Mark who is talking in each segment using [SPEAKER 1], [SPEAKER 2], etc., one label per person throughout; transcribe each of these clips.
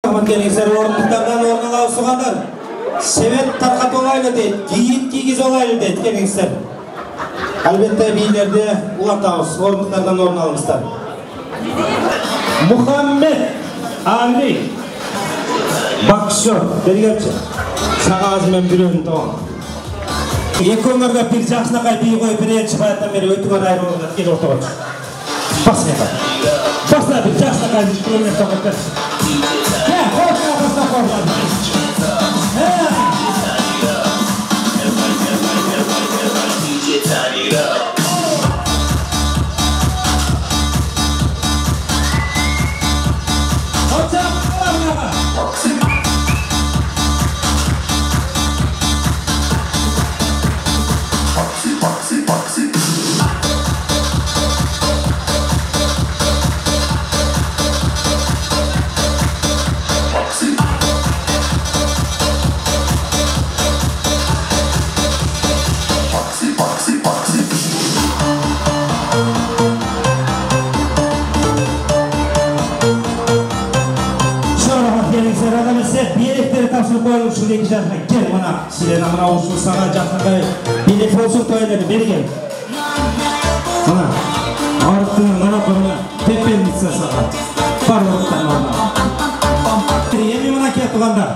[SPEAKER 1] Келіңіздер орындықтардан орын алысығандар. Себет тарқат олайлы дейді, киіт кигіз олайлы дейді. Келіңіздер. Әлбетте билерде ұлатауыз, орындықтардан орын алыңыздар. Мұхаммед Али Бақшы, бергерші. Сағазымен бір өрін тоғын. Екі өмірге бір жақсынақай бей қой, бір елші баяттан бері өтігер айры орындар кел орта отыр. Басына бір. Басына бір жақсынақай бір өмірін тоғын көрші. Şuradaki jarına gel bana. Silena bana olsun sana жақындай билет болсын тойлады берген. Мына арықтың мына бұрына пепельница саға. Бар орықтан орна. Еме мына кет тұғандар.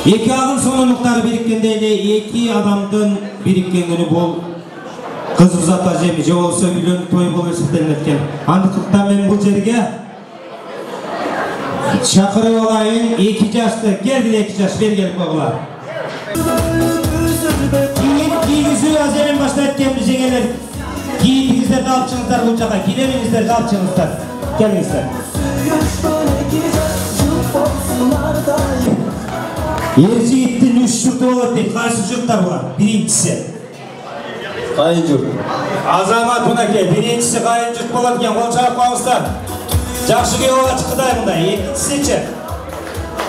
[SPEAKER 1] Екі ағын соңынықтары біріккендейді, екі адамдың біріккендіні бол қыз ұзата жемі, же болса үйленіп той бол өсіптен еткен. Андықтықта мен бұл жерге шақырып олайын, 2 жасты, келгілі 2 жас бергеліп оғылар. Киіңізі әзерен башта өткенді жеңелер. Киітіңіздерді алып шығыңыздар бұл жаққа, килеміңіздерді алып шығыңыздар. Келіңіздер. Ержігіттің 3 жұрты болады дейді, қайсы жұрттар олар? Біріншісі.
[SPEAKER 2] Қайын жұрт.
[SPEAKER 1] Азамат мұнеке, біріншісі қайын жұрт болады кен, қол шағып қауыздар. Жақшы кеуға шыққыдай мұнда, екіншісі че?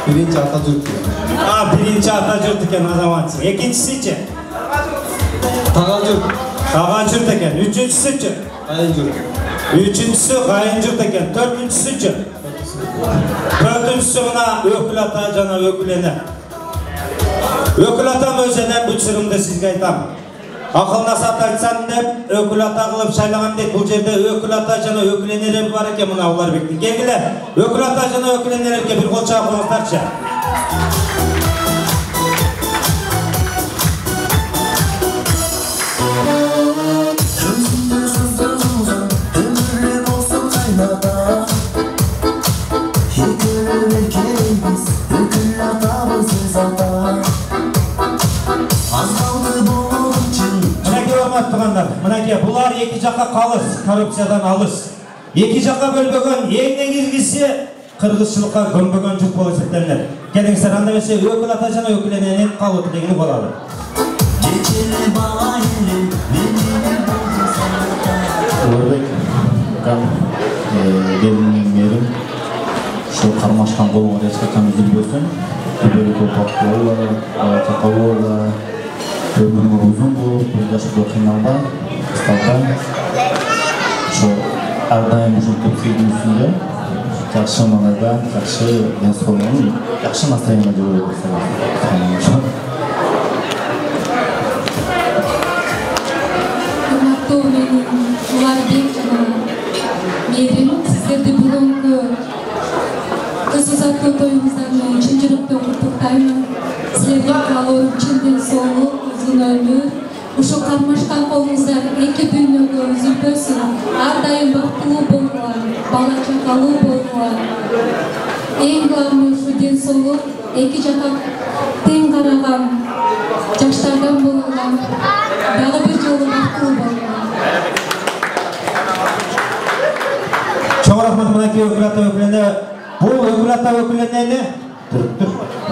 [SPEAKER 2] Birinci ata jurt.
[SPEAKER 1] Birinci ata jurt eken azamatsın. İkincisi че?
[SPEAKER 2] Tağan jurt.
[SPEAKER 1] Tağan jurt eken. Üçüncüsü че?
[SPEAKER 2] Kayın jurt.
[SPEAKER 1] Üçüncüsü kayın jurt eken. Dördüncüsü че? Dördüncüsü buna ökül ata jana ökülene. Ökül atam özenen bu çırımda sizge aytam. Akıl nasat айтсан деп, ökül ata kılıp şaylağan deyip, bu jerde ökül ata jana öküleneler var eken buna ular bekti. Gelgile, ökül ata jana ökülenelerge bir kol çağı koğuzlarça. Мынакей, бұлар екі жаққа қалыс, коррупциядан алыс. Екі жаққа бөлбеген, ең негізгісі қырғызшылыққа көнбеген жүк болып есептелінер. Келіңіздер, анда месе өкіл ата жана өкілененен қалу тілегіні болады.
[SPEAKER 3] Оларбек, gelinin yerim, şu karmaşkan koluma eskatan üzülüyorsun. Böyle topaklı çakalı ömrüm uzun bu, yaklaşık dokimlarda, İstanbul'da. Şu ardayım uzun topsiydim üstünde. Yakşı manada, yakşı gençliğinin, yakşı настроение görüyor.
[SPEAKER 4] Hürmetli benim, Оларбек жана Мерим, сіздерді бүгінгі қыз ұзату тойыңыздармен шын жүректен құттықтаймын. Сіздерге қалуым чынден соңы, uzun ömür. Uşu karmaşkan kolunuzlar iki dünyada üzülbösün. Ardayım baktılığı bolğular, bala çakalığı bolğular. En главный şu den soğuk, iki jaka teң karagan, jaşlardan bolğular. Dağı bir jolu baktılığı bolğular.
[SPEAKER 1] Çok rahmat mınaki ökül ata ökülene. Bu ökül ata öküleneni,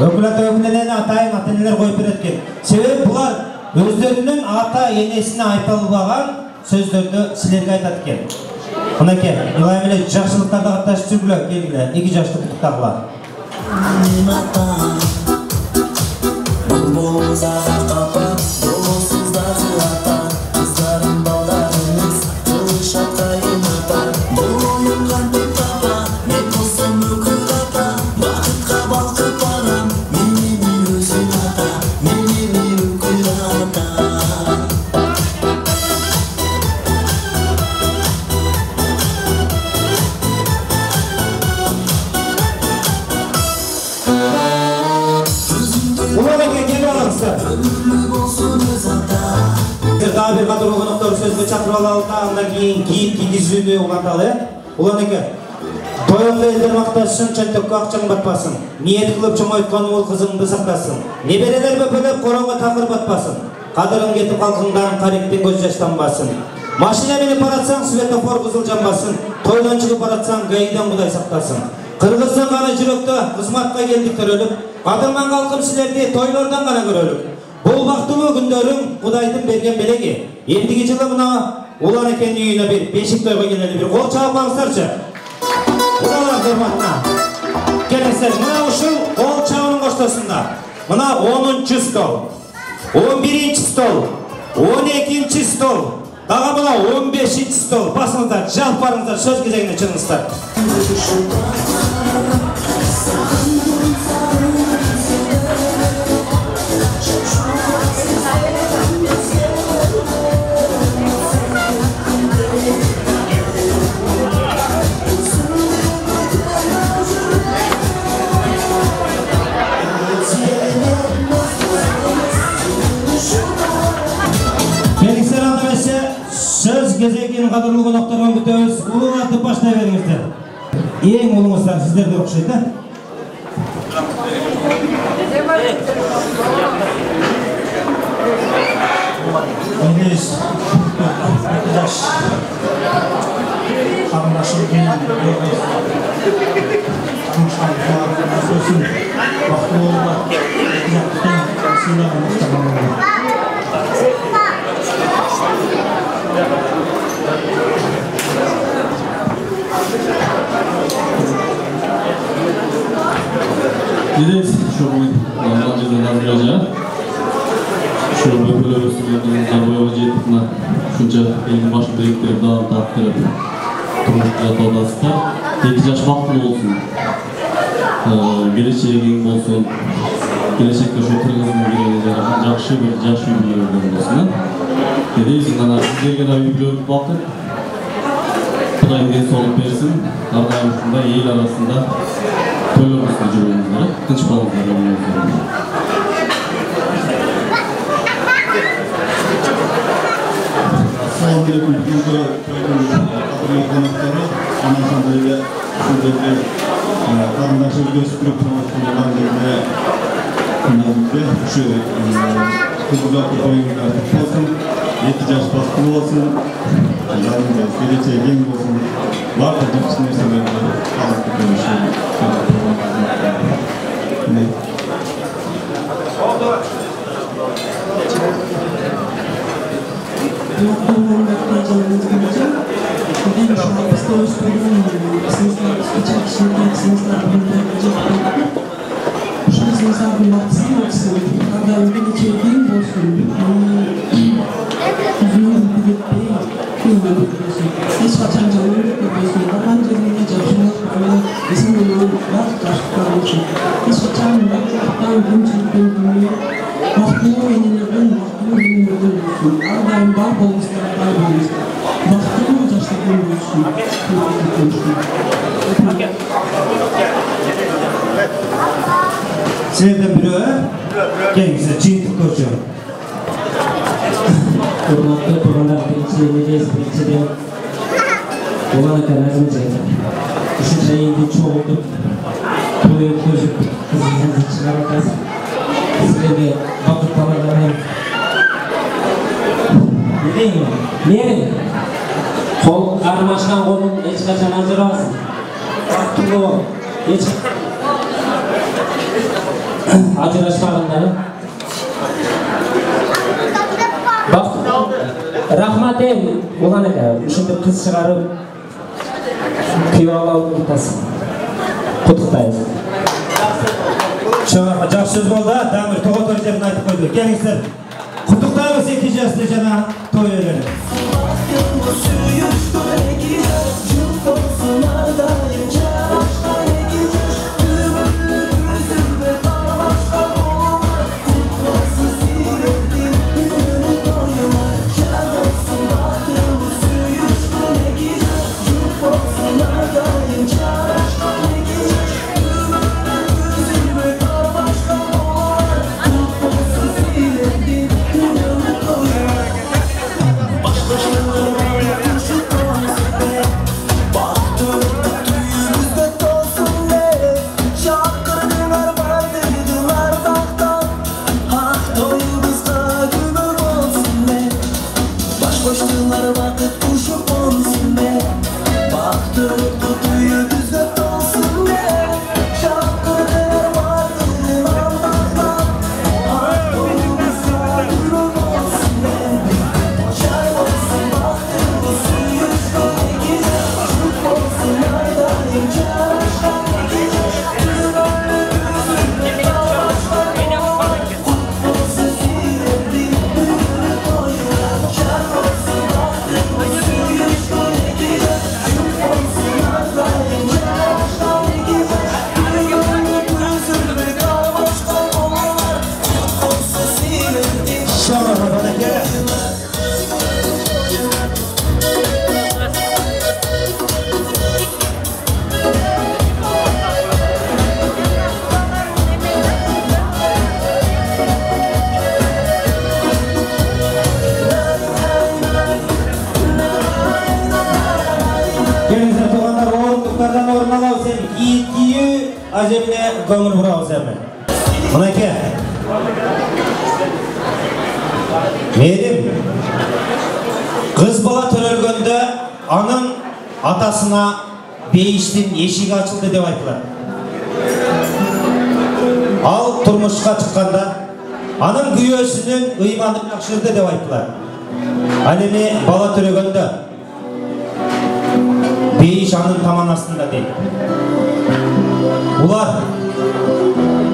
[SPEAKER 1] ökül ata öküleneni atayın ataneler koyup eretken. Sebep bular özlerinin ata enesine айталбаған сөздерді сілерге айтады екен. Мынакей, илаймеле жақсылықтарда қатташып жүргілі, келгілі, екі жашты құттықтағылар. Daha bir kadro konukları sözünü çakırıp alalım da andan keyin kiyizүүнү уланталы. Уланеке. Toyunda elder maqtashın, çentökкө акчаң батпасын. Ниет кылып чоңойткон ул кызыңды сактасын. Неберелер бөпөлөп коронго такыр батпасын. Кадырың кетип калкыңдан каректен көз жаштанбасын. Машина менен баратсаң, светофор кызыл жанбасын. Тойдон чыгып баратсаң, гаидан Кудай сактасын. Кыргыздын гана жүрөктө кызматка келдик төрөлүп, кадырман калкым силерди тойлордон гана көрөлүк. Бул бактылуу күндөрүң Кудайдын берген белеги. Эндиги жылы мына Уланекенин үйүнө bir бешик тойго келели, bir кол чаап алыңыздарчы. Кудайлар урматына. Келиңиздер, мына ушул кол чабынын коштосунда. Мына 10-чы стол, 11-чи стол, 12-чи стол, дагы мына 15-чи стол. Басыңыздар, жалп барыңыздар, сөз кезегине чыгыңыздар. Söz gezeginin kadırlı konaklarından bütөбүз, улуу атып баштай бериңиздер. Эң улуңуздар сиздерге окшойт, да? Эңиз жаш карындашым менен сөзүн бактылуулар
[SPEAKER 5] Direkt şu Almanca'dan yazıya şu böpölөр üstünlüğünün boyama жетipna şunca elin başı biriktirip dağın taktırıp turmuşta yatadasızlar 2 yaş vaktin olsun geleceğin olsun gelecekte şu kırgızın birine jakşı bir jaş üyülörden olsun dedeyizin ana sizlerge de üyülörüp bakın Kudayın den solup bersin ardayım şunda el arasında toylarımızda жүрүүңүздөр, тынч болуңуздар өмүрүңүздө.
[SPEAKER 6] Assalamu alaikum. Бүгүнкү тойдун кадырлуу коноктору, анан ошондой эле ушул жерде карындашым өспүрүп турган жерде ушу кыз узатуу тоюңуздар куту болсун, 2 жаш бактылуу болсун, жаныңыз келечеги кең болсун. Бардык жакшы нерселерди алып кетиши.
[SPEAKER 1] Силерден бирөө, келиңиздер, жыйынтык көрчү.
[SPEAKER 7] Урматтуу тургандар, биринчиден Уланеке разымжы. Ушунча элди чогултуп, той өткөзүп, кызыңызды чыгарып атасыз. Силерге бакыт талабын. Мерин, кол кармашкан колун эч качан ажырабасын. Бактылуу, эч ажырашпагандар. Рахмат Уланеке, ушундай кыз чыгарып күйөө алып атасың. Куттуктайбыз.
[SPEAKER 1] Жакшы сөз болду, Дамир тоготой жерин айтып койду. Келиңиздер. Куттуктайбыз 2 жашты жана той ээлерин. ajemine көңіл бұрауыз әмі. Мұнайке. Мерім, қыз бала төрелгенде аның атасына бейіштен ешігі açılды деп айтылады. Ал тұрмышқа шыққанда аның күйесінен ұйманы жақшырды деп айтылады. Әлеме бала төрегенде бейіш аның таман астында дейді. Олар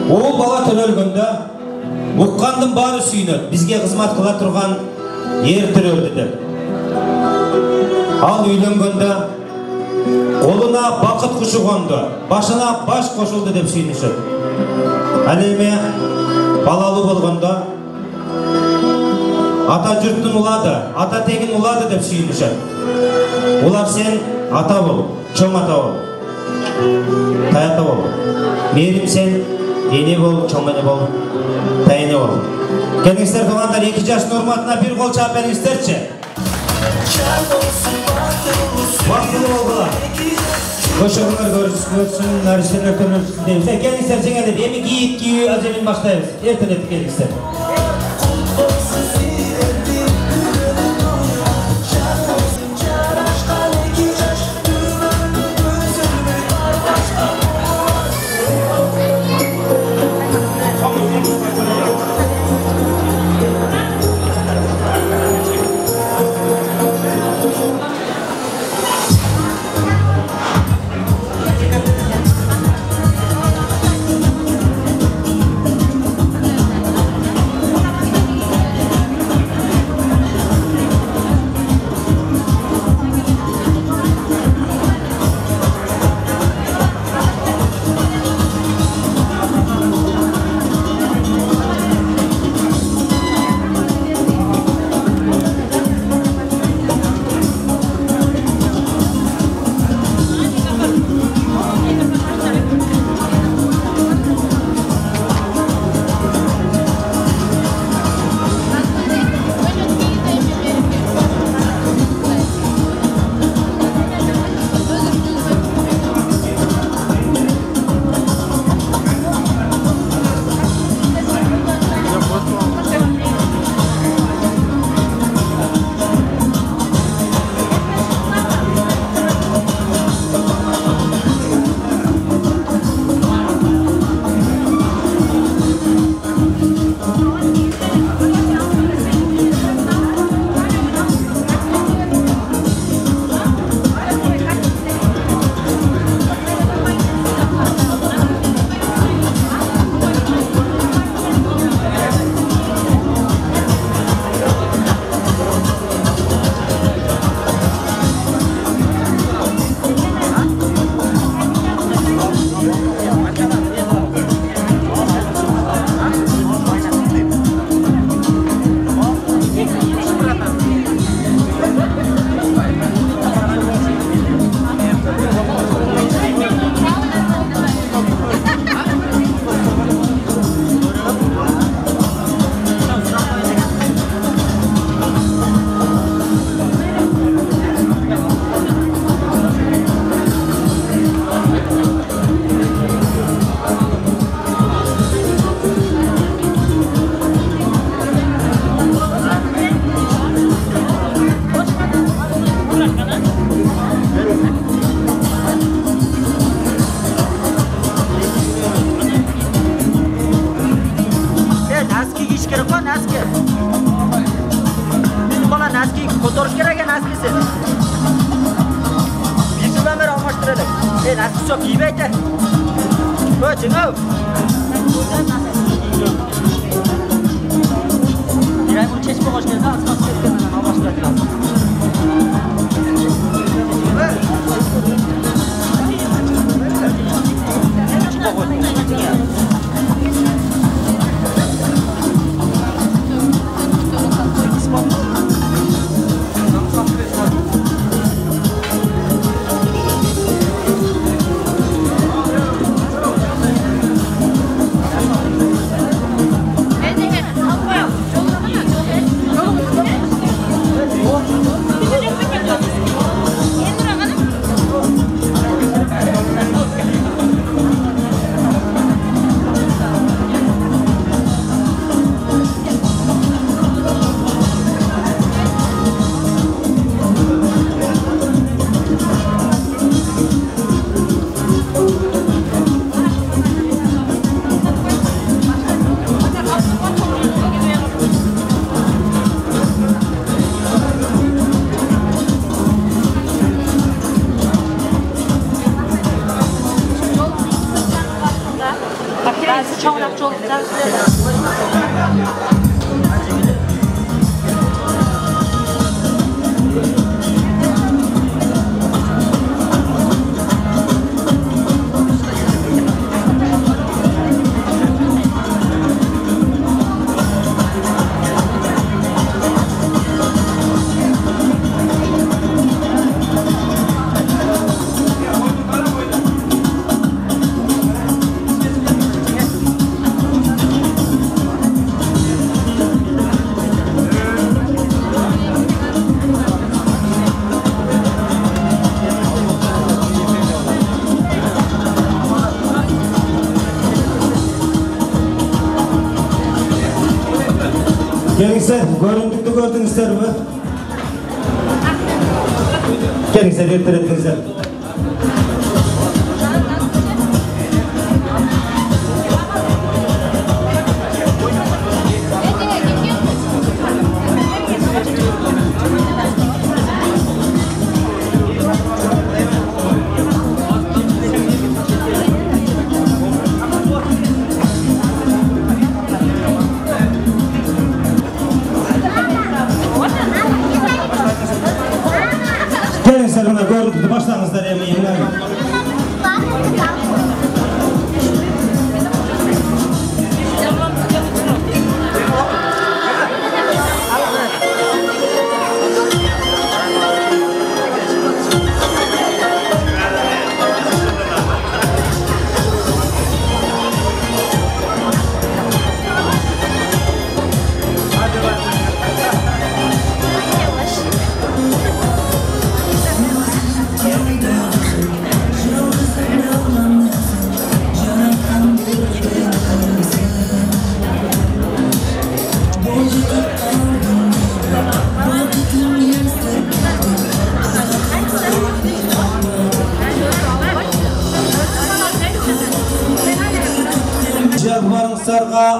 [SPEAKER 1] ол бала төрелгенде ұққандың бары сүйінеді, бізге қызмат қыла тұрған ер төрелді деп. Ал үйленгенде қолына бақыт құшы қонды, башына баш қосылды деп сүйінішеді. Әлеме балалы болғанда ата жұрттың ұлады, ата тегін ұлады деп сүйінішеді. Олар сен ата бол, чоң ата бол, таята бол. Мерім сен ене бол, чоң ене бол, тайыне бол. Келіңіздер туғандар 2 жастың ұрматына бір қол чап беріңіздерші. Бақылы болғыла. Көшіріңдер көрсін, нәрістер көрсін дейміз. Келіңіздер жеңелер, емі киіт кию әземін баштайыз. Ертілетті келіңіздер.
[SPEAKER 8] Bazı çoğunlukça olacak.
[SPEAKER 1] Gelingizler, görüntülü gördünüzler mi? Gelingizler, erteledinizler. Gelingizler buna görüntülü başlarınızlar yemeği.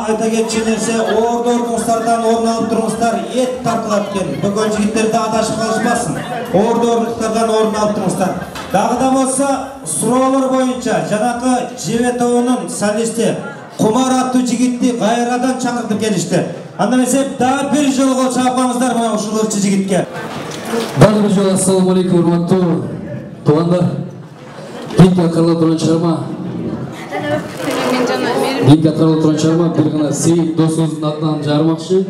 [SPEAKER 1] Ayta geçen nerse ordorluklardan orun alıp durmuşlar, et tartılap eкен. Bugün jigitler de adaşıp kalışmasın. Ordorluklardan orun alıp durmuşlar. Dağı da bolsa suroolar boyunca janakı Жебетовунун солисти Кумар аттуу жигитти кайрадан чакыртып келишти. Андан эсеп дагы бир жолго чапаңыздар мына ушул ырчы жигитке.
[SPEAKER 9] Дагы бир жолу ассаламу алейкум урматтуу туугандар. Динке аткарылып турган чыгарма. Динке аткарылып турган чыгарма бир гана Сейит досубуздун атынан жармакчы.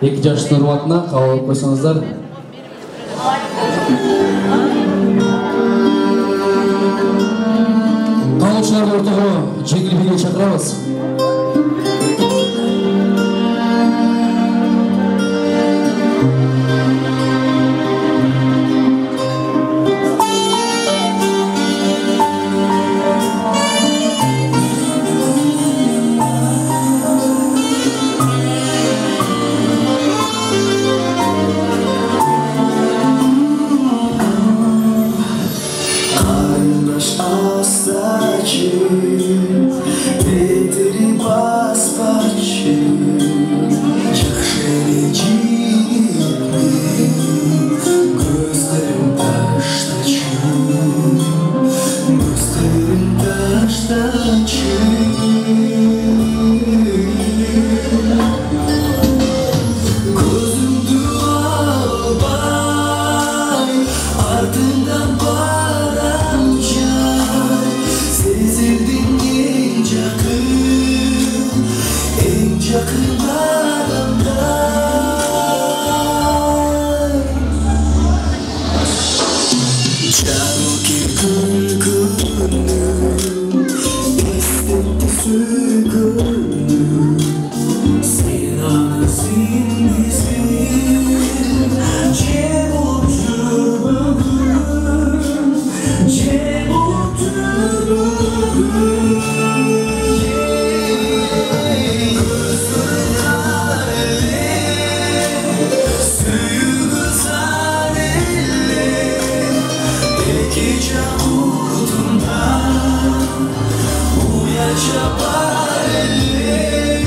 [SPEAKER 9] 2 жаштын урматына кабыл алып койсоңуздар. Калуучуларды ортого жеңил бийге чакырабыз.
[SPEAKER 10] Uyaşa paralel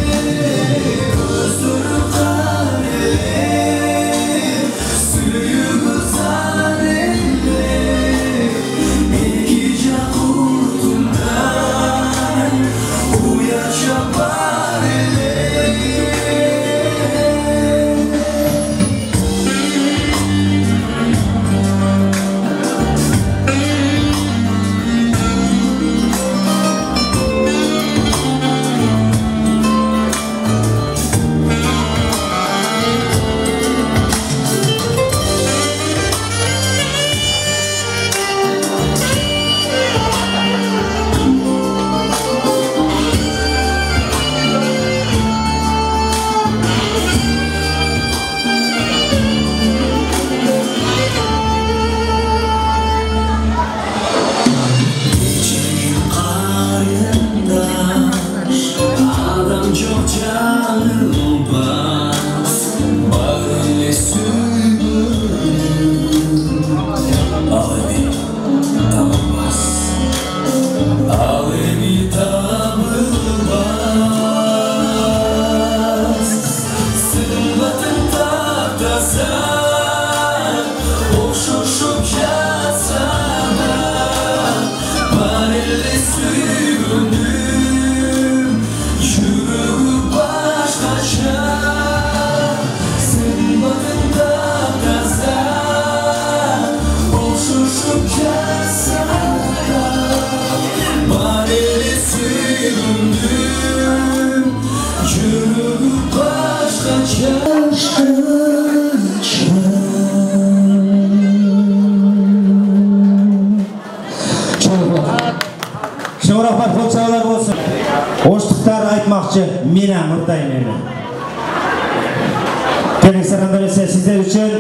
[SPEAKER 1] Şoğraqlar, қолшағалар болсын. Оштықтар айтмақшы, мені мұртай мені. Келік сарандырысы сіздер үшін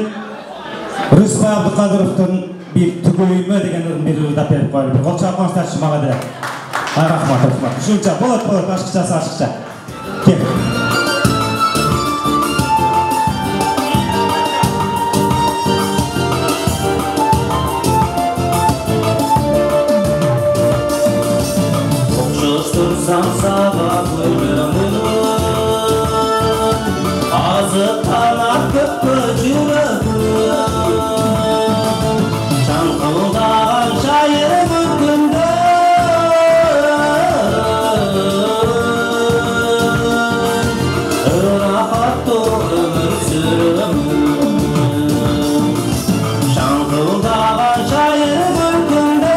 [SPEAKER 1] Рүспай Абдықадыровтың bir түгөйімі деген бір ұрдап беріп қойылды. Қолшақ қоныстаршы мағады. Рахмат, рахмат. Шүлча, болады, ашықша. Кел.
[SPEAKER 8] Sabah ölümün azı tanattık yüreğim Çankıldan şair mümkündür Rahat ömür sürüm Çankıldan şair mümkündür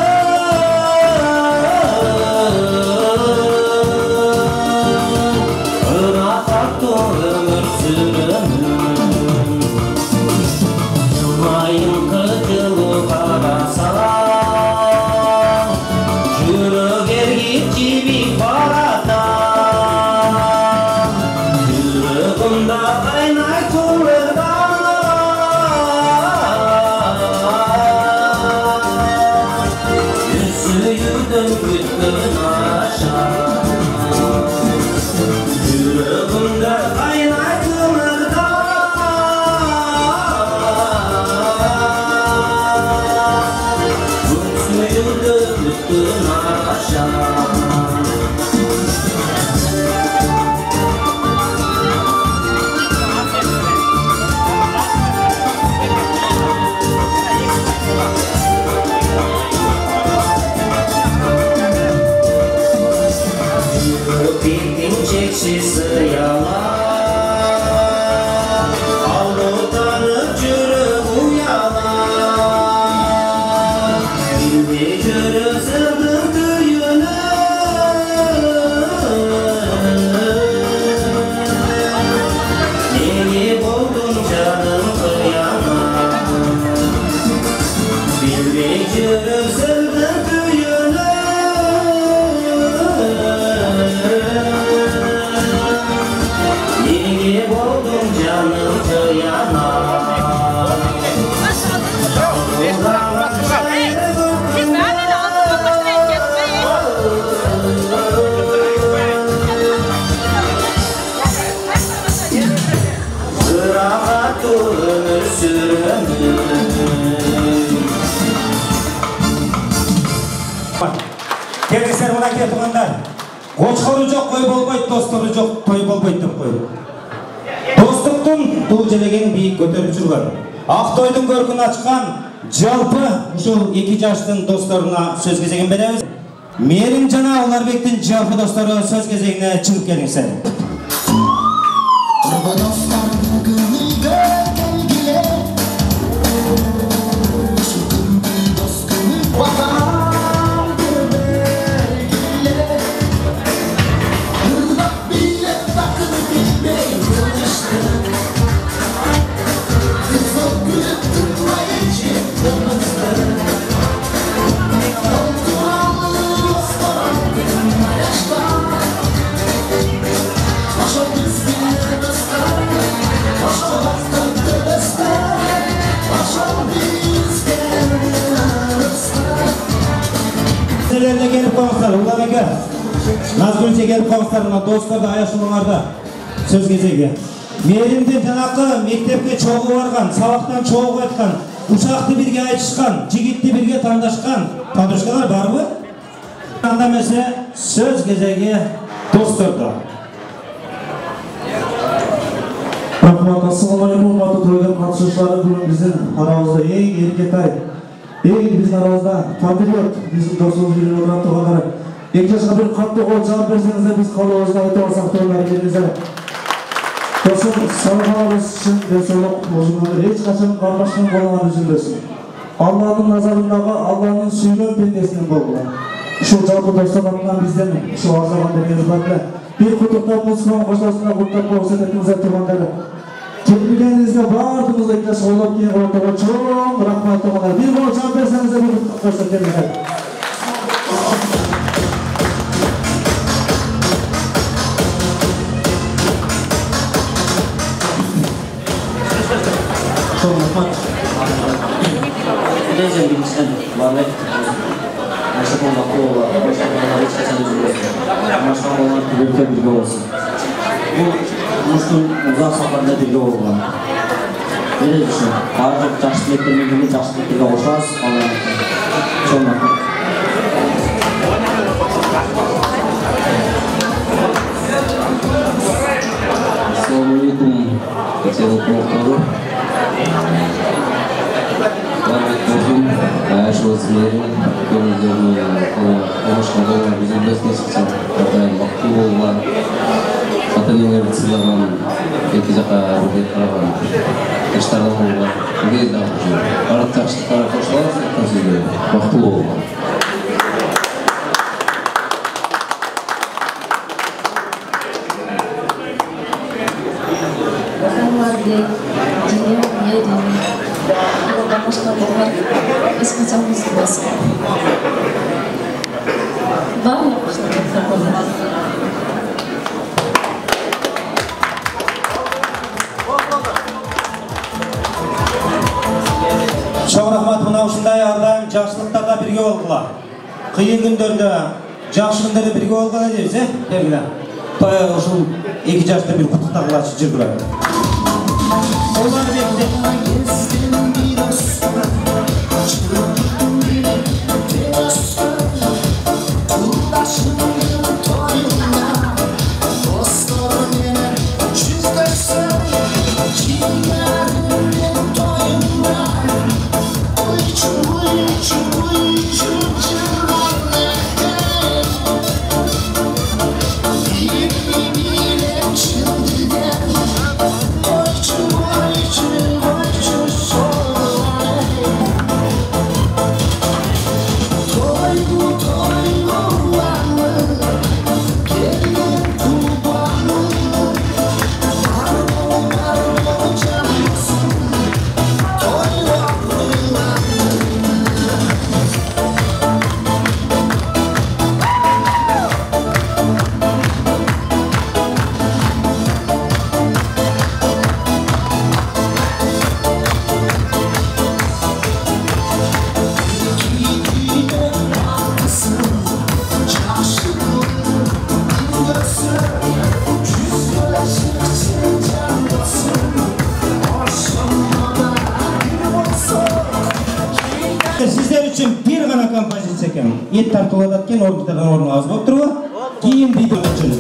[SPEAKER 1] Келгісер мұна кетуғандар. Қошқыры жоқ, қой болмайды, достығы жоқ, той болмайды деп қойды. Достықтың тұл желеген биік көтеріп жүрген. Ақтойдың көркін ашқан жалпы ұшыл екі жаштың достарына сөз кезеген береміз. Merim жана Уларбектин жалпы достору сөз кезегине чыгып келиңиздер. Sizlerle gelip kalmışlar, Ulan Eke. Nazgülce gelip kalmışlar, dostlar da ayaşılığlarda söz gezegi. Merimde janakı mektepke çoğu vargan, sabaktan çoğu aytkan, uşaқты birge айтышкан, жигитти birge тандашкан, tanışkanlar бар mı? Анда mese söz gezegi dostlarda.
[SPEAKER 10] Rahmat, assalamualaikum warahmatullahi wabarakatuh. Bugün bizim aramızda en erketay, bizim aramızda patriot, bizim dostumuz bilen oturan tuğanlar. İlk yaşa bir katlı kol cevap verseniz de biz kalıyoruzda ayıtamasak doğrular gelinize. Dostum, sağlıklarımız için ve soluk bozulmaları hiç kaçanın karmaşkın olmadan üzülmesin. Allah'ın nazarındağı, Allah'ın suyunun pendesinin bolgular. Şu cevapı dostum adından bizden şu arzağında mevzularla bir kutukta Musulman koştasına kutlak koğuset ettiğinize tuğanları. Kelbigenizde bardığımızda ilk yaşı olup ki ortada çok rahmat tuğanlar. Bir kol cevap verseniz de bir kutlak koğuset ettiğinize.
[SPEAKER 3] Çok rahmat. Bu da izin bilmişten varlık. Maşak olmakta ola. Maşak olmakta hiç kaçan üzülüyorsun. Maşak olmakta ülke bilgi olsun. Bu Muş'un uzak safarında bilgi olmalı. Ne de düşün? Artık yaşlılıklarının gibi yaşlılıklarına koşarız. Allah'ın çok rahmat. Assalamualaikum. Assalamualaikum. Bugün şurasındayım. Konuşmadan bizim besmesinden kadar vakti olan vatandaşlar sınırlanan iki caka bir karavan işlerden olan bir daha bir arada taşlara koşularsa konuşuyor vakti olan.
[SPEAKER 1] Çok rahmat, mına uşunday ardayım жақсылықтарда birge oldular. Kıyın gündörde, жақсы gündörde birge oldular deybiz, Devgiler. Toya uşul iki yaşta bir kutuktağılaşı jirgüler. Onlar bekle. Sizler için bir gana kompozisiya çekelim. Et tartıladatken orbitadan ornu az болып тұруы. Кейін video açılır.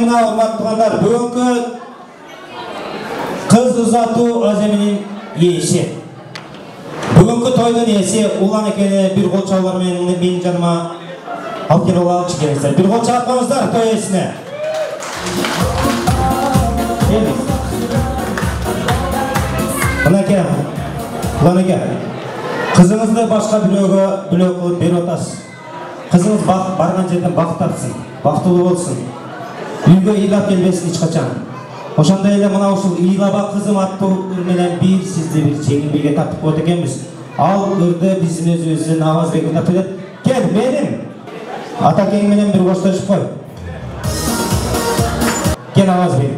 [SPEAKER 1] Mına hurmatlılar, бүгінгі қыз ұзату әземінің иесі. Бүгінгі тойдың иесі ұлан екені бір қолшаулармен менің жаныма алып келіп алып келесіздер. Bir қолша атқаныздар той иесіне. Мынеке, ұлан еке, қызыңызды башқа біреуге бүлек қылып беріп отасыз. Қызыңыз барған жерден бақыт тапсын, бақыттылы болсын. Үйге илап келбесін ешқашан. Ошандай эле мына ушул ыйлаба кызым аттуу менен бир сизди бир жеңилбейге тартып коет экенбиз. Ал ырды биздин өзүбүздүн Авазбек тартып келет. Кел менин атакең менен бир коштошуп кой. Кел Авазбек.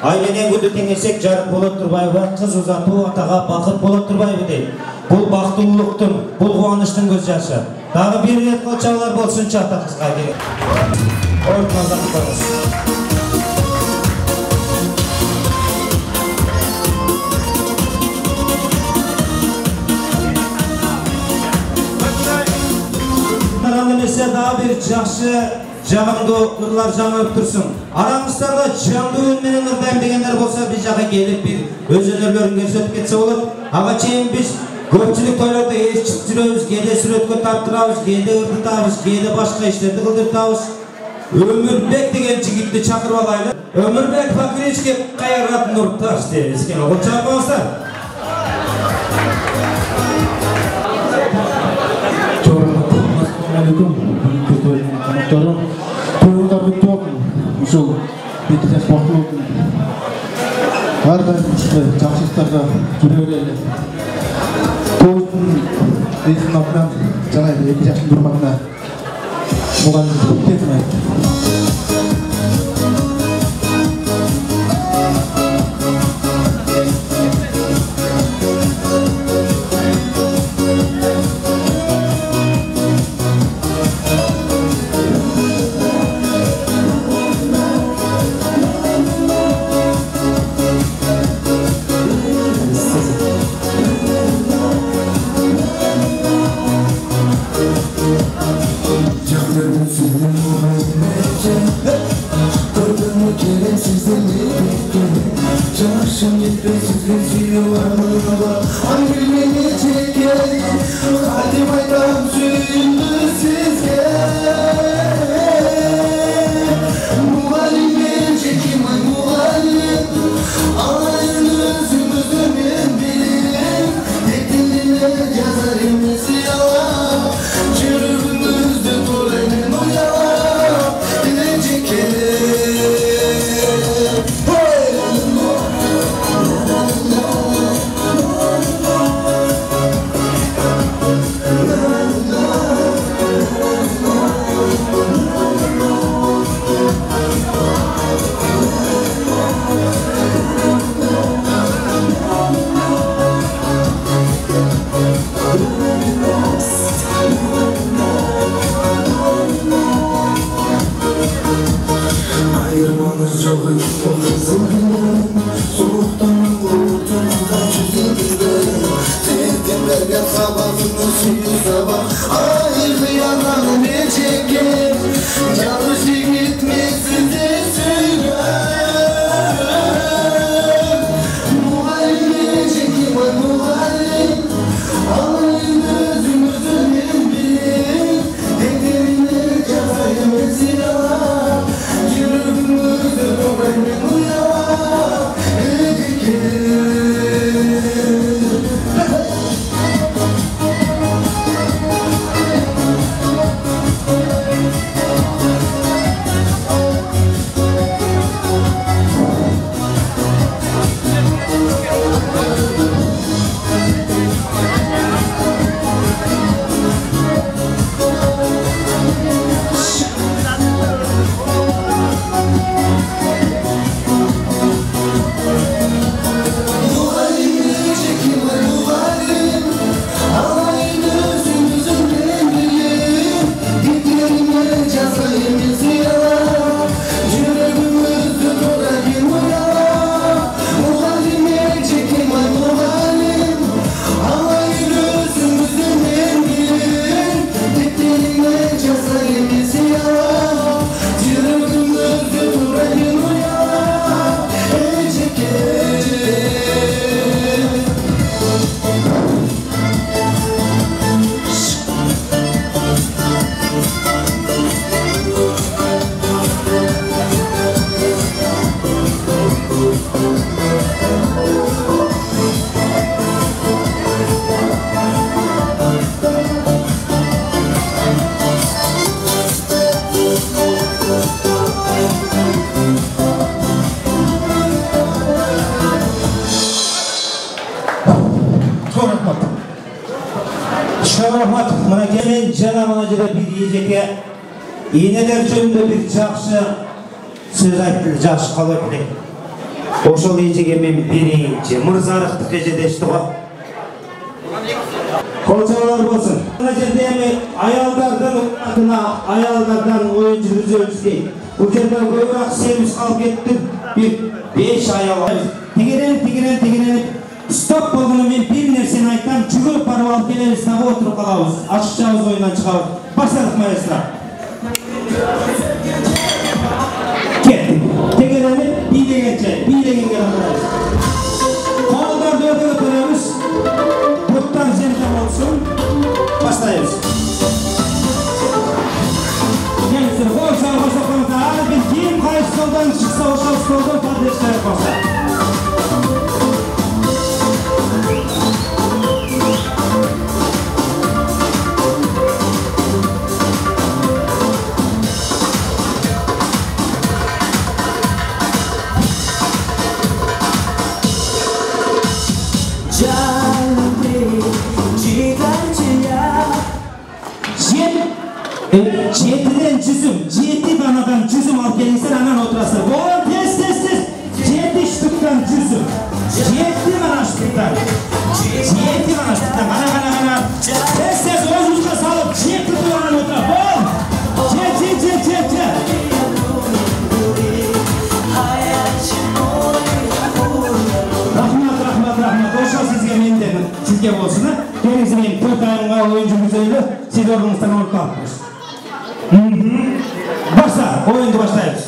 [SPEAKER 1] Айменен күнді теңесек жарық Болот Турбаева, қыз ұзату атаға бақыт Болот Турбаева дейді. Бұл бақыттылықтың, бұл қуаныштың көз жашы. Дағы бір рет қолчаулар болсыншы ата қызға керек. Орныңыздан қойыңыз. Немесе daha bir жақсы жағымды нұрлар жаңып тұрсын. Арамыздағы жанды өнменен ұрдайым дегендер болса, біз жаққа келіп бір өз өнерлерін көрсетіп кетсе olur. Аға чейін біз көпчілік тойларда ешчіп жүрөбүз, кейде сүрөткө тартырабыз, кейде ырдытабыз, кейде башка иштерди кылдыртабыз. Өмүрбек деген жигитти чакырып алайлы. Өмүрбек Факировичке кайрат нурташ дейбиз. Окуп чакырыңыздар.
[SPEAKER 10] Toyunlar bitti olsun. Uşul bitti de sportlu olsun. Hardan işte çarşılarda güreğiyle. Toyun eğitim altından canaydı 2 yaşın durmakına muğalımızı ketmeydi.
[SPEAKER 1] Енелер жөнінде бір жақсы сөз айтты, жақсы қалай білек. Ошол эжеге мен берейинчи, мырзалыктыкы жетешти го. Колчалар болсун. Мына жерде эми аялдардын оюн жүргүзөбүз дейт. Бул жерде көбүрөөк семиз калып кетти. Bir 5 аял. Тигерен. Стоп болгону мен бир нерсени айтам, жүгүрүп барып алып келебиз, дагы отуруп калабыз. Ашыкчабыз оюндан чыгабыз. Баштадык маэстро. Кеттик. Тигерени бийлегенге карайбыз. Колдорду өтө көтөрөбүз. Буттан земля болсун. Баштайбыз. Келсин, болсо кошоконуздар. Аны бир ким кайсы жолдон чыкса, ошол жолдон поддержка болсо. Жетиден жүзüm, 7 данадан жүзüm алып келиңиздер, анан отурасыздар. Болон, тез. 7 штуктан жүзüm. 7 гана штуктан. 7 гана штуктан. Кана. Тез өзүңүзгө салып, 7 туган отура. Бол. Же. Рахмат. Ошол сизге болсун. Келиңиз менен 4 айымга оюн жүргүзөлү. Сиз ордуңуздан олуп калыптырсыз. Başla, oyunu başlayız.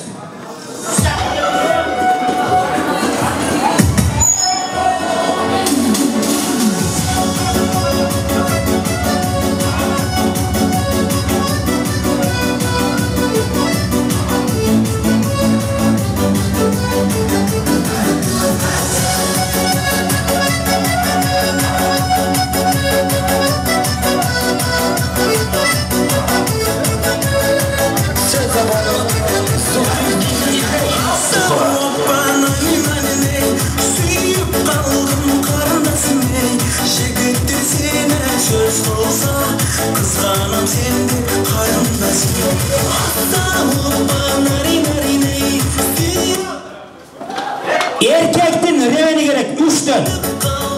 [SPEAKER 1] Erkektin reveni gerek 3'ten.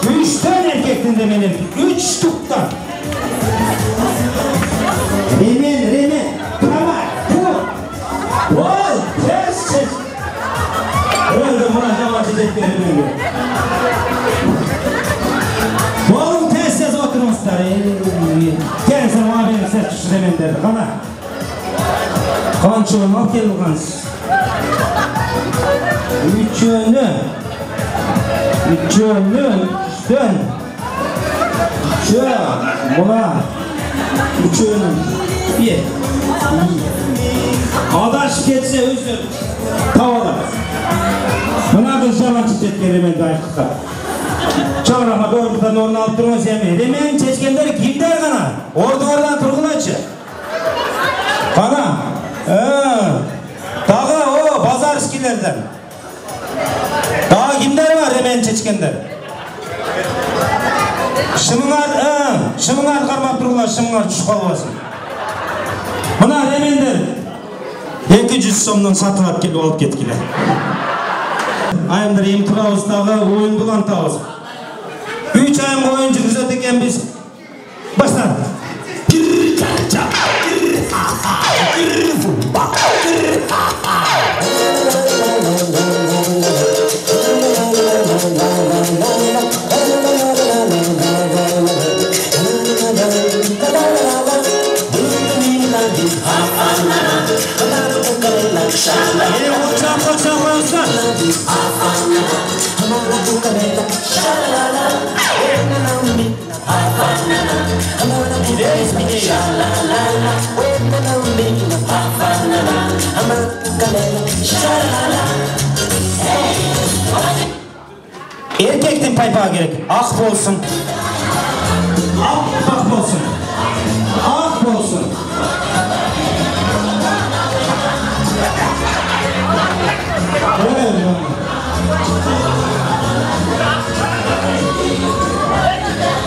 [SPEAKER 1] 3'ten erkektin demenin. 3 ştuktan. Remen. Tamam. Ol. Tez. Öldüm buna cevacızetleri. Oğlum tez oturmuşlar. Gelsin ona benim ses tuşu remen derdi. Kana. Kançoğum al gel bu kansız. Üçünü, üçten, buna, üçünü, bir, adaş geçse özür, tavalar. Buna da zaman çiçekleri ben de ayıkta. Çağırama doğrudan onu alıp durmaz yemeği. Demeyin çeşkenleri kimler kana? Oradan turgulayçı. Kana, dağı o bazar iskilerden. Daha kimler var hemen çeçkenler? Şımınar karmak dururlar, şımınar düşük olmasın. Buna hemenler 200 somdan satılap gelip alıp ketkiler. Ayımdır em turağızдағы oyun bulan tağız. 3 ayım oyun жүргізеді екен biz. Başlar. Erkekten paypağı gerek. Ak bolsun. Ak bolsun. Ak bolsun.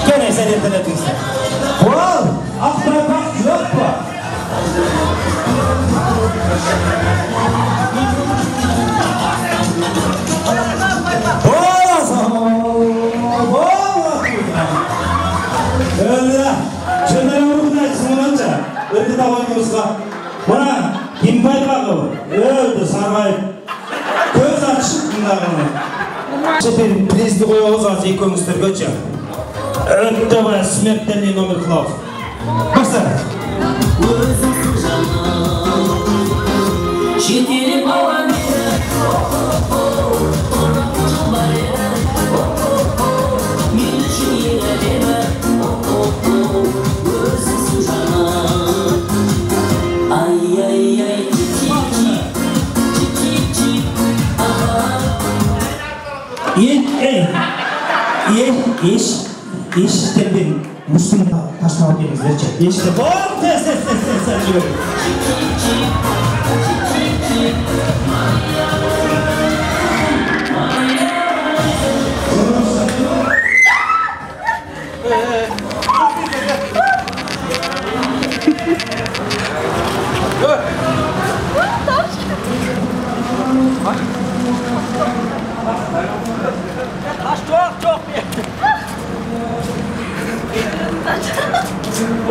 [SPEAKER 1] Gene sen yetenetin sen. Wow! Ak paypak yok mu? bir prizdi koyuyoruz az ekönüzler göçe. Ötte var smертельный номер кылабыз. Başla.
[SPEAKER 8] Şekerim alan
[SPEAKER 1] İşte bir Müslüman taşlamak elimizde. İşte bu. Sen diyorum.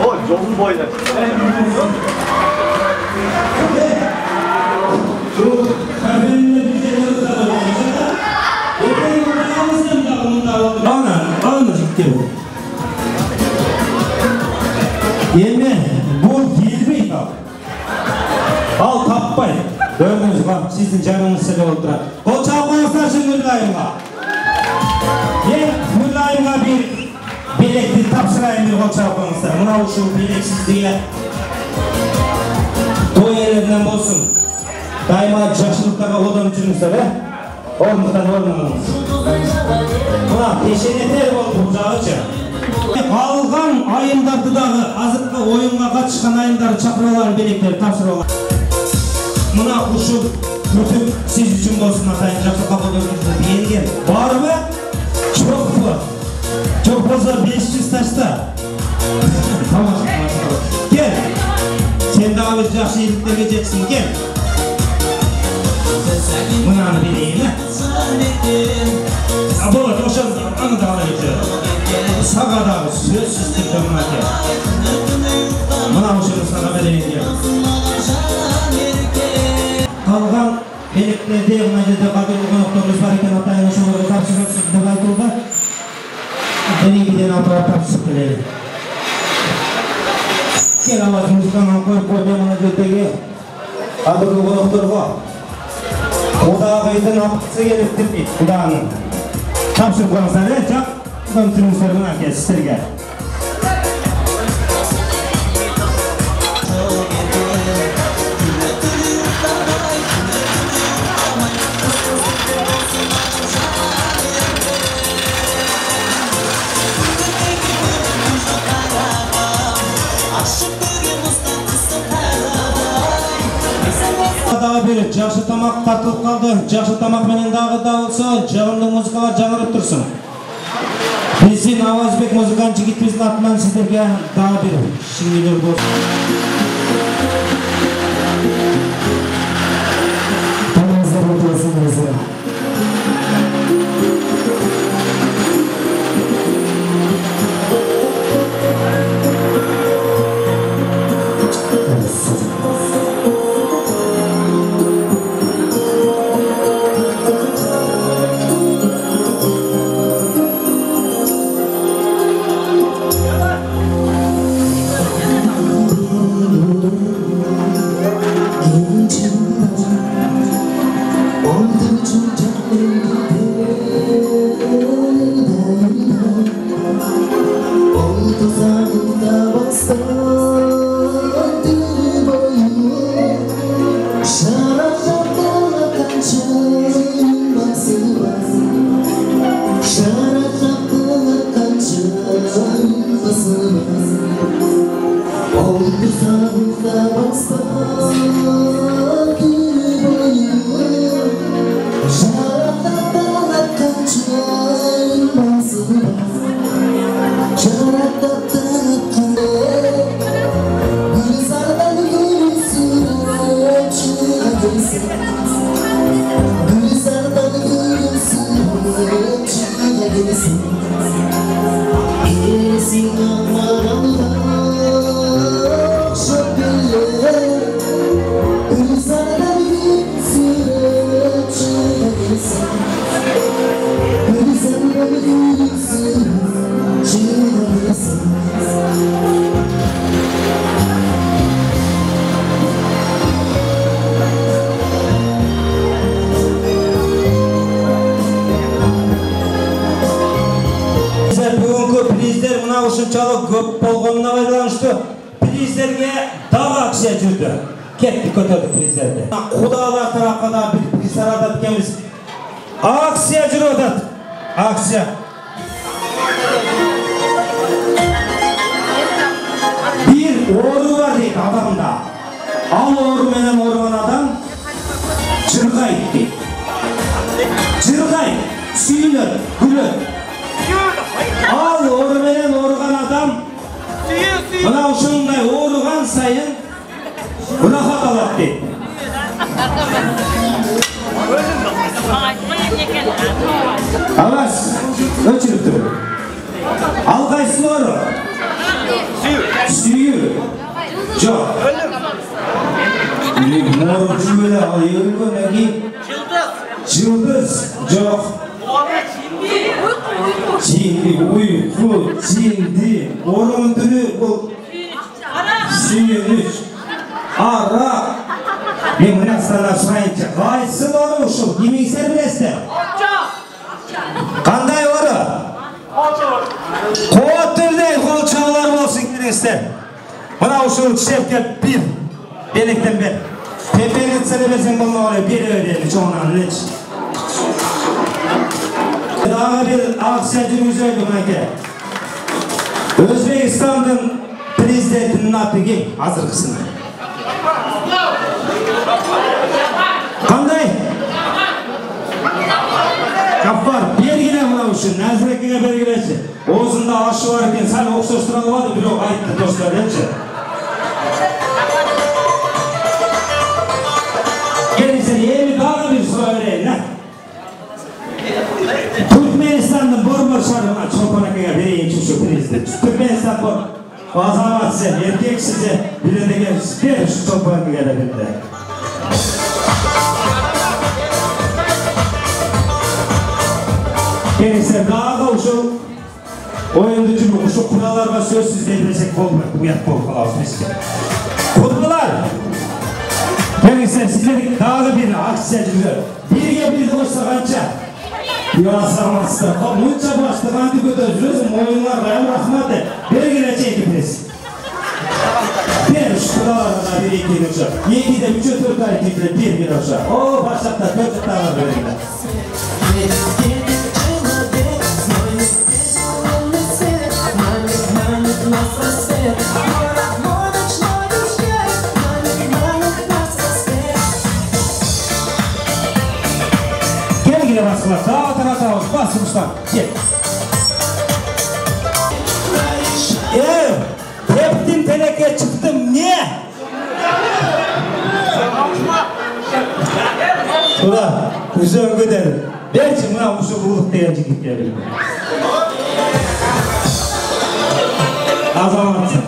[SPEAKER 6] O yolun boylar.
[SPEAKER 1] Ana ciddi. Yeme bu gelmeydi al tappay. Gördünüz bak sizin canınız sebep oturar. O çağırmazlar şimdi Mülayim'e. Mülayim'e bir bilekli tapşırayım bir koça yapmanızlar. Buna şu bileksizliğe toy yerlerinden olsun. Daima yaşlılıklara odam üçünüzler he. Ormuktan ormanınız. Buna peşeneter oldu bucağıca. Kalgan ayımdardı dağı azıklı oyunga kaçışkan ayımdarı çakıralar bilekleri tapşırıyorlar. Buna kuşu bütün siz için olsun atayın жақсы kapatıyorsunuz берген. Var mı? Çok mu? Çok fazla 500 taşta. Tamam. Gel. Sen daha bir жақсы iyilikler geçeceksin. Gel. Bunları bileyim mi? Болады, ошол аны да ала кетет. Сагадагы сөзсүз түрдө мына ке. Мына ошону сага берейин деп. Калган белектерде мына жерде кадырлуу конокторубуз бар экен, атайын ошолорго тапшырыпсыз деп айтылды. Беригиден атып тапшырып келели. Кел авазыңыздан коюп койдум мына жердеги кадырлуу конокторго. Kudağıydın apıksı gelip deyip kudağının. Tapşır koymasına ne çap? Komşunuzlar buna kes, sizlerge. Daha biri жақсы тамақ тартылып қалды. Жақсы тамақ менен дағы да болса, жағымды музыкалар жаңырып тұрсын. Біздің Авазбек музыкант жігітіміздің атынан сіздерге дағы бір шыңгелер болсын. Тамаңыздар отырасыңыздар. ушунчалык көп болгонуна байланыштуу приздерге дагы акция жүрдү. Кеттик көтөрдүк приздерди. Кудалар тарапка да бир приз таратат экенбиз. Акция жүрүп атат. Акция. Бир оору бар дейт адамда. Ал оору менен ооруган адам жыргайт дейт. Жыргайт, сүйүнөт, күлөт. Ал оору менен ооруган адам мына ушундай ооруган сайын ырахат алат дейт. Алас, өчүрүп тур. Ал кайсы оору? Сүйүү. Жок. Оору жүрүп ал өлгөндөн кийин жылдыз. Жок. Çiğdi, uyku, çiğdi, orun türü bu suyunuz, ara. Ben bunu sana sayınca, kaysı doğru uşul, kimiyse bilesler. Kanday oru? Koğutur değil, kol çağlar olsun bilesler. Buna uşul şefket bir, belikten bir. Tepenin sebebesen bulma oraya bir ödeyli çoğunan hiç. Daha bir aksiya жүргүзөйдү мынакей. Өзбекстандын президентинин аты ким? Азыркысына. Кандай? Каппар, бергиле мына ушун, Назирекеге бергилечи. Оозунда ашы бар экен, сал окшоштура албады, бирок айтты достор, депчи. Келиңиздер, эми дагы бир суроо берейин, а? Türkmenistan'ın Bormor şarkına Çopan Akı'ya vereyim şu prezident. Türkmenistan bu azamat size, erkek size birinde gelmiş. Ver şu Çopan Akı'ya da birinde. Kendisi daha da uşu oyuncu mu? Uşu kurallarla sözsüz devresek olmak. Bu yat bol kalavuz bizce. Kutlular! Kendisi sizleri daha da bir aksiyacılar. Birge bir dosta kanca. Yasamazsa, munca başlıqandı götürürsün, oyunlar rayım rahmatı, belgileceğim biz. Bir şuralarına bir iki uçak, yedi de üçü dört ay tiple bir uçak. O başlıkta dört tane verirler. Basılar, dağa tarafı basmışlar. Gel. Teptim teneke çıktım, niye? Ula, güzel gidelim. Belki buna uşu bulduk diye gidip gelelim. Azamatsın.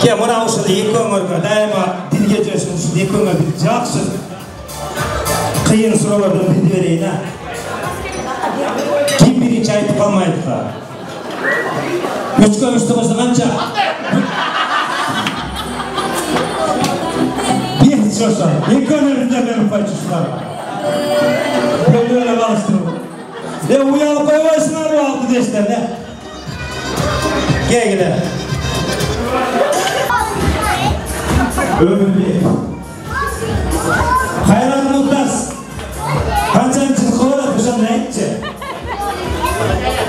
[SPEAKER 1] Gel buna uşu da ilk ömürge, daima dilge diyorsun uşu da ilk ömürge bir caksın. Kıyın sorulardan bildi vereyim ha. Kim birinci ayıp kalmaydı da. Üç kömüştü olsa kanca. Bir çoşa. İlk önerinden benim payçuşlar. Böyle balıştırma. Uyalıp koymasınlar o altı deşler ne? Gel gel. Ömürlü. Hayran Nurdas. Kaçancı kola kuşam ne etçi?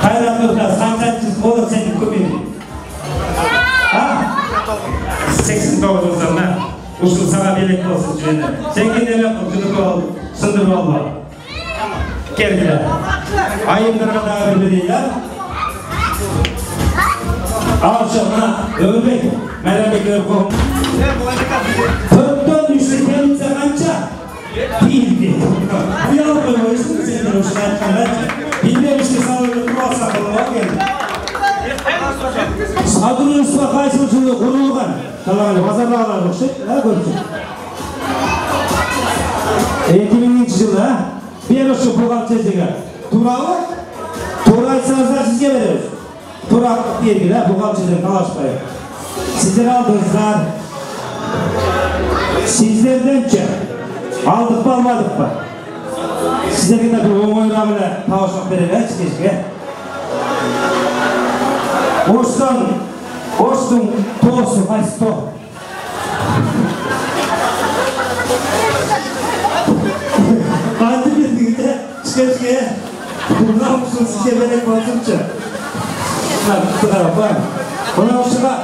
[SPEAKER 1] Hayran Nurdas, kaçancı kola senin kubin. Ha? 89 zaman. Usul sana birlikte olsun cüvende. Sen kendine kutunu kol, sındır olma. Geldiler. Ayımdırga daha bir değil ha? Ağaçlarına Ömürbek, Merhebek Örkom. Toptan düştü kendinize kanca. Bildi. Bu yalı koyuyorsun senin hoşuna etkiler. Bilmemişti sağlıklı kuralsa kalmak geldi. Sadrın üstüne kaysılıçılığı kurulgan. Kalanı pazarda alarmıştı. Ne gördün? 2000. yılı ha? Beri şu buhalterciga. Turabı? Tur aytsanızlar sizge bereriz. Turaqlık belgili, buhalterden talaşmayın. Sizler aldınızlar. Sizlerdençe aldık mı almadık mı? Sizlerine bir oğuyla bile tavşak verelim keşke. Oştun, toğusun, haysi toğ. Kandı bildiğinde çıkışkaya bundan mısın sizce belek basınca. Buna hoşuna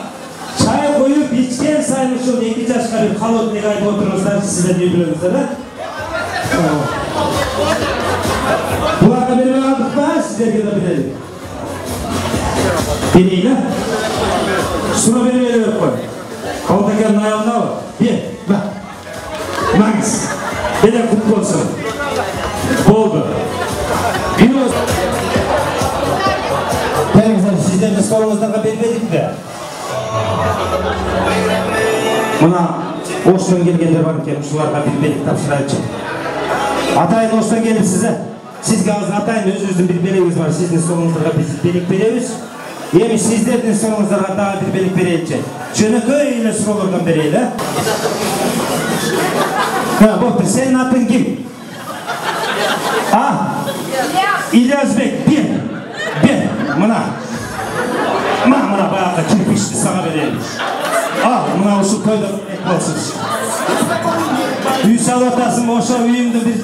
[SPEAKER 1] çay koyup içken saymışım 2 yaşka bir kalot ne gayet oturursanız size birbirinize de. Bularla beni aldık da sizlerge de bilelim. Biriyle. Şuna beni veriyor koy. Kaldakiyanın ayağında var. Bir, bak. Nangis. Beden kutlu olsun. Oldu. Bir olsun. Benim sizden de sorunuzdan belirledik de. Buna Oş'tan gelgenler var ki, şularga bilbelik tapşırayıcı. Atayın Oş'tan gelip size. Sizge ağzı atayın özünüzün bir beleğiniz var. Sizin sorunuzlarga biz belik beremiz. Yemiş sizlerden sorunuzlarga daha bir belik bereyince. Jönököyle sorulardan bereyle. Ha, boktur. Senin atın kim? Ah? İlyasbek. Bir. Mına. Mına bayağı kirpişti sana vereyim. Ah, mına şu koyda ek olsun. Üy salatasın, oşa üyümde bir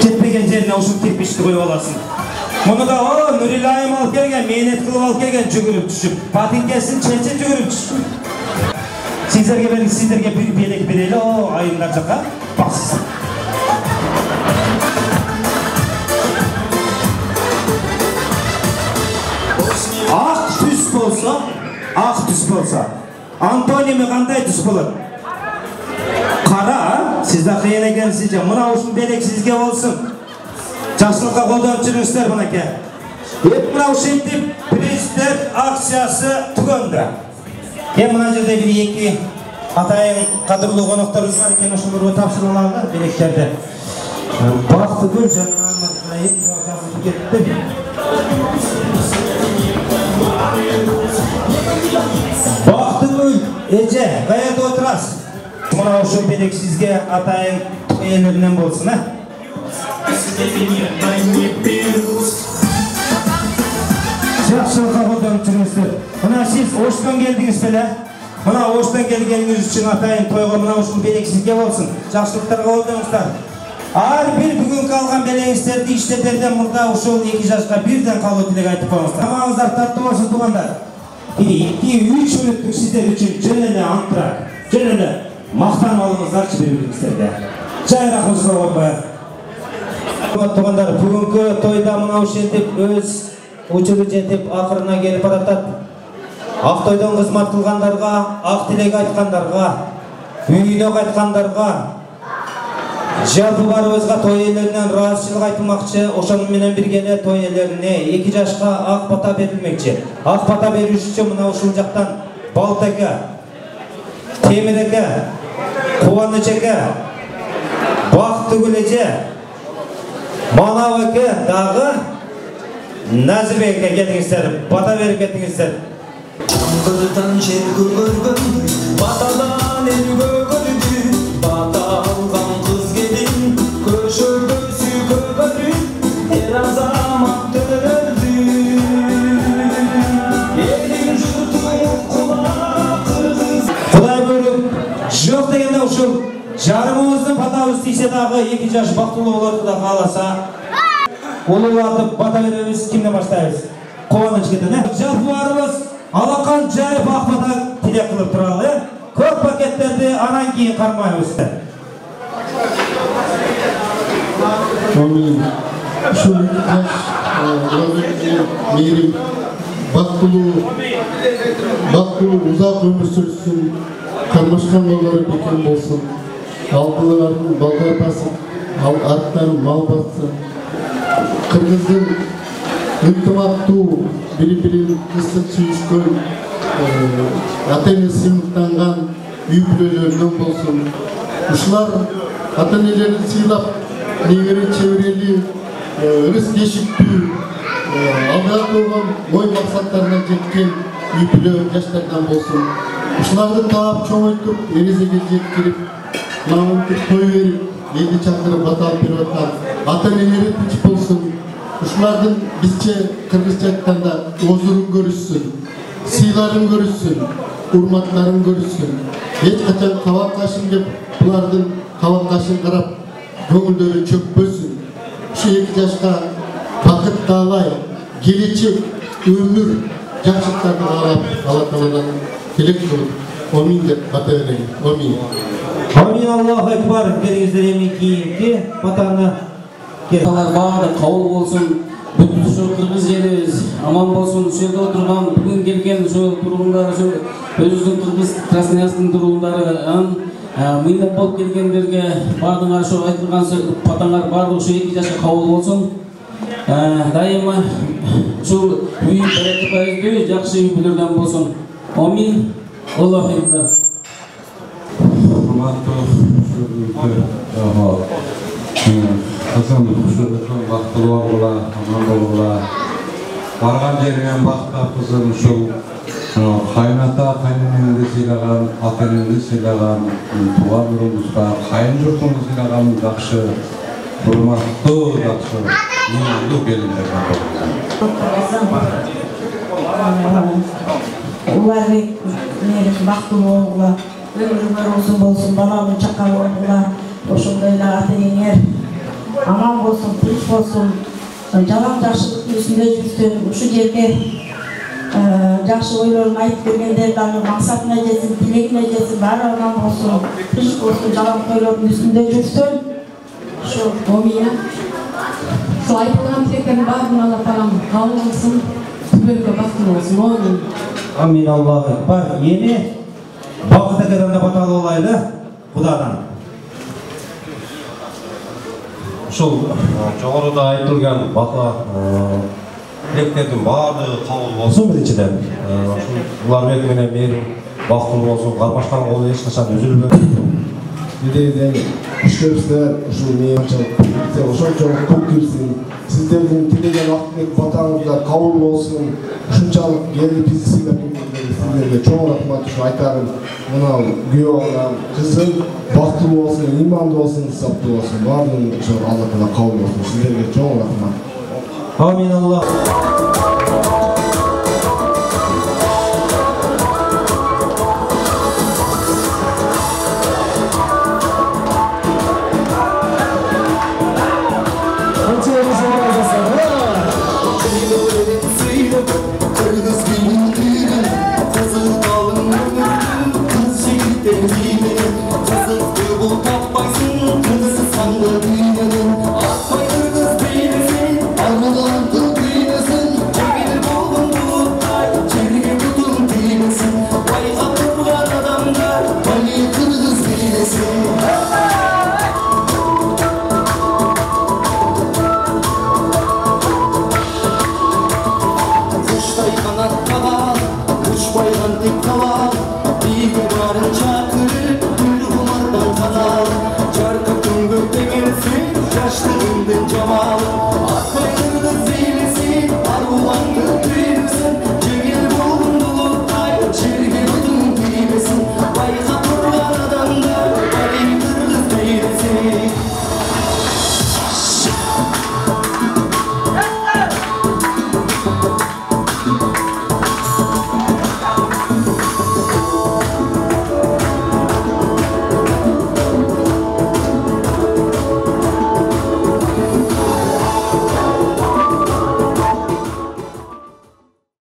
[SPEAKER 1] ketmegen yerine oşun kirpişti koyup olasın. Bunu da o Nurilay'ım al kelgen, meynet kılıp al kelgen cügürüp düşüp. Patin gelsin, çelçe cügürüp düşüp. Sizlerge bir belek bereyle o ayınlar jaka baksın. Ak tüs bolsa, Antonimi qanday tüs bolar? Qara, sizde qiyana gelsizce, mına uşun belek sizge olsun. Jaşlıkka koldanıp жүрüңüzler bunake. Hep mına uşentip prezident aksiyası tügöndü. Mına жерде bir iki atayın qadırlı konuklarımız var eken ошолорго tapşırılanlar beleklerde. Baktı janına qayıp yazıp kettim. Baktım Ece, gayet oturas. Mına oşu belek sizge atayın eylerinden bolsun ha. Жақшылыққа қолданып жүріңіздер. Мына siz Oş'tan geldiniz bile. Mına Oş'tan gelgeniniz için atayın toyga mına oşun belek sizge bolsun. Жақшылықтарға қолданыңыздар. Ar bir bugün kalgan beleğinizlerdi işlerden burada uşul 2 yaşka birden kalı dilek aytıp koyuңuzlar. Tamamızlar tatlı olsun tuğanlar. 2-3 minütlük sizler için jönele antrak, jönele maqtan alыңızlarчы bir-biringizlerге. Жайрақыңызға қоймай. Туғандар, бүгінгі тойда мына ушентип өз учуру жетип акырына келип баратат. Ак тойдон кызмат кылгандарга, ак тилек айткандарга, үйүнө кайткандарга, жалпы барыбызга той ээлеринен ыраазычылык айтылмакчы. Ошону менен бирге той ээлерине 2 жашка ак бата берилмекчи. Ак бата бериш үчүн мына ушул жактан Балтеке, Темиреке, Кубаныч эке, Бактыгүл эже, Манап эке дагы Назибекке келиңиздер, бата берип кетиңиздер.
[SPEAKER 11] Кырдан жер көргөн, батадан эл көгөрдү, бата алган кыз келин, көшөгө сүйкөгөрү, эр азамат төлөдү. Элин журту кулак кыргыз.
[SPEAKER 1] Кудай көрүп, жок дегенде ушул жарымыбыздын батабыз тийсе дагы 2 жаш бактылуу болот да кааласа. Улуулатып бата беребиз, кимден баштайбыз? Кубаныч кетен, жалпы барыбыз алакан жайып ак бата тилек кылып туралы, көп пакеттерди анан кийин кармайбыз.
[SPEAKER 12] Ушул мээрим бактылуу узак өмүр сүрсүн, кармашкан балдары бекем болсун, алдыларын балдар басып, аттарын мал бассын. Кыргыздын ынтымактуу, бири-бирин ысык сүйүшкөн, ата-энеси сыймыктанган үй бүлөлөрүнөн болсун. Ушулар ата-энелерин сыйлап, негери чеберели, ырыс кешиктүү, алга койгон ой максаттарына жеткен үйпүлө жаштардан болсун. Ушуларды таап чоңойтуп, эрезеге жеткирип, намыттык той берип, элди чакырып бата алып берип аткан ата-энелери тынч болсун. Ушулардын бизче кыргызча айтканда озурун көрүшсүн, сыйларын көрүшсүн, урматтарын көрүшсүн. Эч качан кабак кашын деп, булардын кабак кашын карап, көңүлдөрү чөкпөсүн. Ушу 2 жашка бакыт каалай, келечек, өмүр, жакшылыктарды каалап, Алла Тааладан тілек қылып, амин деп бата берейін. Амин.
[SPEAKER 1] Амин, Аллаху Акбар. Келіңіздер емен кейінге батаны
[SPEAKER 5] Алар баары қабыл болсын. Бүткүл ошо кыргыз жерибиз аман болсун. Ошол жерде отурган бүгүн келген ошо тургундар, ошо өзүбүздүн кыргыз Красноярскын тургундары, мыйнап болуп келгендерге баардыгыңар ошо айтылган батаңар баардыгы ошо 2 жашка кабыл болсун. Дайыма ушул үй берекеттүү, жакшы үй-бүлөрдөн болсун. Амин. Аллах акбар.
[SPEAKER 13] Kızım, uşulukun baktıl olgula, aman olgula. Bargan jerinden bakta kızım uşul kaynata, kayneneni sıylagan, ateneni sıylagan, tuğa burumuzda, kayın jurtunu sıylagan jakşı, hurmattуу, jakşı, meymandu gelinler
[SPEAKER 14] Уларбек мереке бактылуу болгула, өмүрүңөр узун болсун, балалуу чакалуу болгула, ошондой эле ата-энеңер аман болсун, тынч болсун, жалаң жакшылыктын үстүндө жүрсүн, ушу жерге жакшы ойлорун айтып келгендер дагы максатына жетсин, тилегине жетсин, баары аман болсун, тынч болсун, жалаң тойлордун үстүндө жүрсүн. Ошо
[SPEAKER 4] Амин. Ошо айтылган тилектердин баарын Алла Таалам кабыл кылсын, түбөлгө бактылуу болсун. Амин.
[SPEAKER 1] Амин, Аллаху Акбар. Эми бакыт акадан да баталуу алайлы Кудадан.
[SPEAKER 15] Ушул жогоруда айтылган бата тилектердин баардыгы кабыл болсун биринчиден. Уларбек менен мээрим бактылуу болсун, кармашкан колу эч качан үзүлбөсүн.
[SPEAKER 12] Бирден куш көрүңүздөр, ушул мейманчылык ошончолук көп кирсин. Сиздердин тилеген актылык батаңыздар кабыл болсун. Ушунчалык келип бизди сыйлап келгендерге сиздерге чоң рахмат айтарым. Мына күйөө алган кызым бактылуу болсун, ыймандуу болсун, саптуу болсун. Баардыгын ошо Алла Таала кабыл болсун. Сиздерге чоң рахмат.
[SPEAKER 1] Амин, Аллах.
[SPEAKER 11] Yaşlarımdın cemalı, akmayın